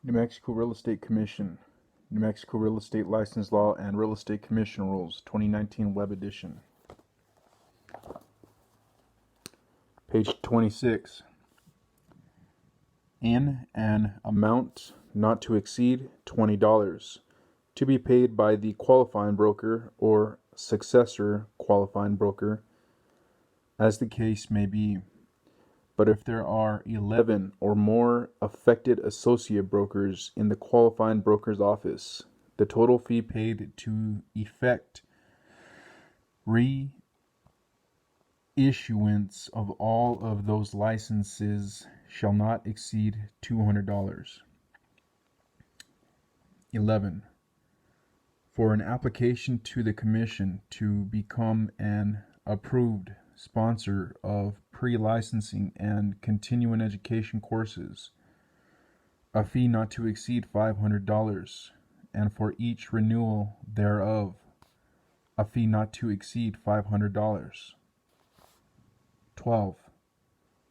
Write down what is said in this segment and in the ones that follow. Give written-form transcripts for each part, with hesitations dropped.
New Mexico Real Estate Commission, New Mexico Real Estate License Law and Real Estate Commission Rules, 2019 Web Edition. Page 26. In an amount not to exceed $20, to be paid by the qualifying broker or successor qualifying broker, as the case may be. But if there are 11 or more affected associate brokers in the qualifying broker's office, the total fee paid to effect reissuance of all of those licenses shall not exceed $200. 11. For an application to the Commission to become an approved sponsor of pre-licensing and continuing education courses, a fee not to exceed $500, and for each renewal thereof, a fee not to exceed $500. 12.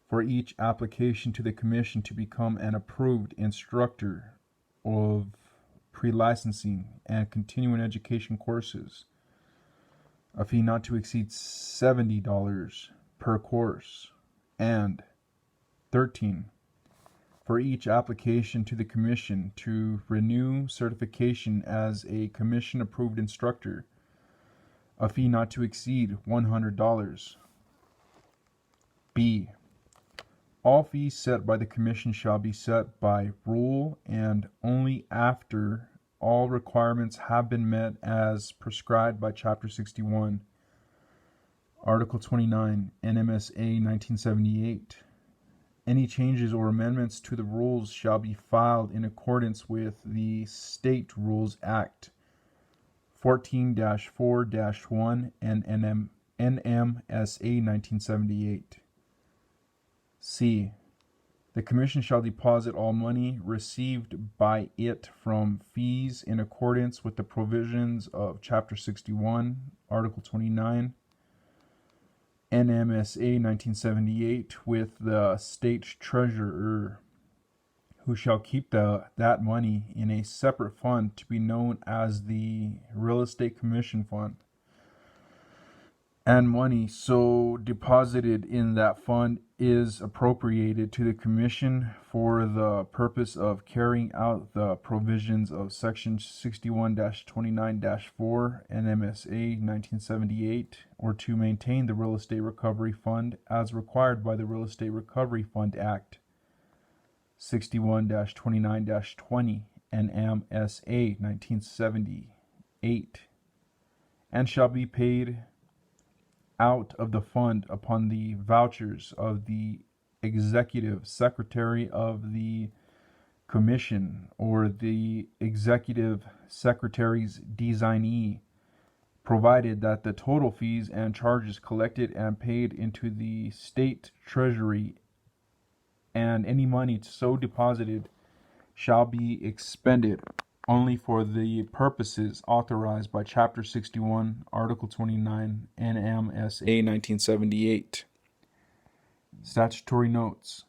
For each application to the Commission to become an approved instructor of pre-licensing and continuing education courses, a fee not to exceed $70 per course. And 13. For each application to the Commission to renew certification as a Commission-approved instructor, a fee not to exceed $100. B. All fees set by the Commission shall be set by rule and only after all requirements have been met as prescribed by Chapter 61, Article 29, NMSA 1978. Any changes or amendments to the rules shall be filed in accordance with the State Rules Act 14-4-1 and NMSA 1978. C. The Commission shall deposit all money received by it from fees in accordance with the provisions of Chapter 61, Article 29, NMSA 1978, with the State Treasurer, who shall keep that money in a separate fund to be known as the Real Estate Commission Fund. And money so deposited in that fund is appropriated to the Commission for the purpose of carrying out the provisions of Section 61-29-4 NMSA 1978, or to maintain the Real Estate Recovery Fund as required by the Real Estate Recovery Fund Act 61-29-20 NMSA 1978, and shall be paid out of the fund upon the vouchers of the Executive Secretary of the Commission or the Executive Secretary's designee, provided that the total fees and charges collected and paid into the State Treasury and any money so deposited shall be expended only for the purposes authorized by Chapter 61, Article 29, NMSA 1978. Statutory notes.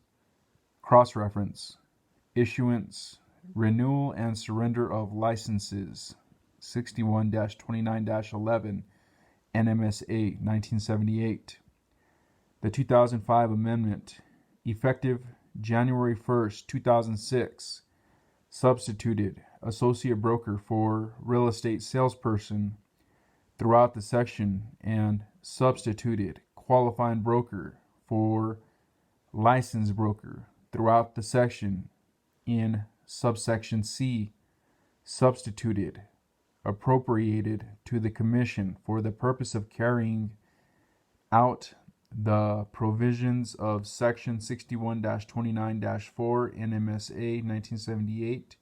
Cross-reference. Issuance, renewal, and surrender of licenses. 61-29-11, NMSA 1978. The 2005 Amendment, effective January 1st, 2006, substituted associate broker for real estate salesperson throughout the section and substituted qualifying broker for licensed broker throughout the section. In subsection C, substituted appropriated to the Commission for the purpose of carrying out the provisions of Section 61-29-4 NMSA 1978.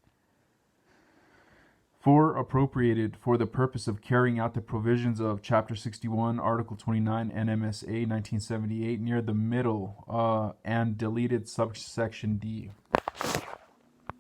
4. Appropriated for the purpose of carrying out the provisions of Chapter 61, Article 29, NMSA 1978 near the middle, and deleted subsection D.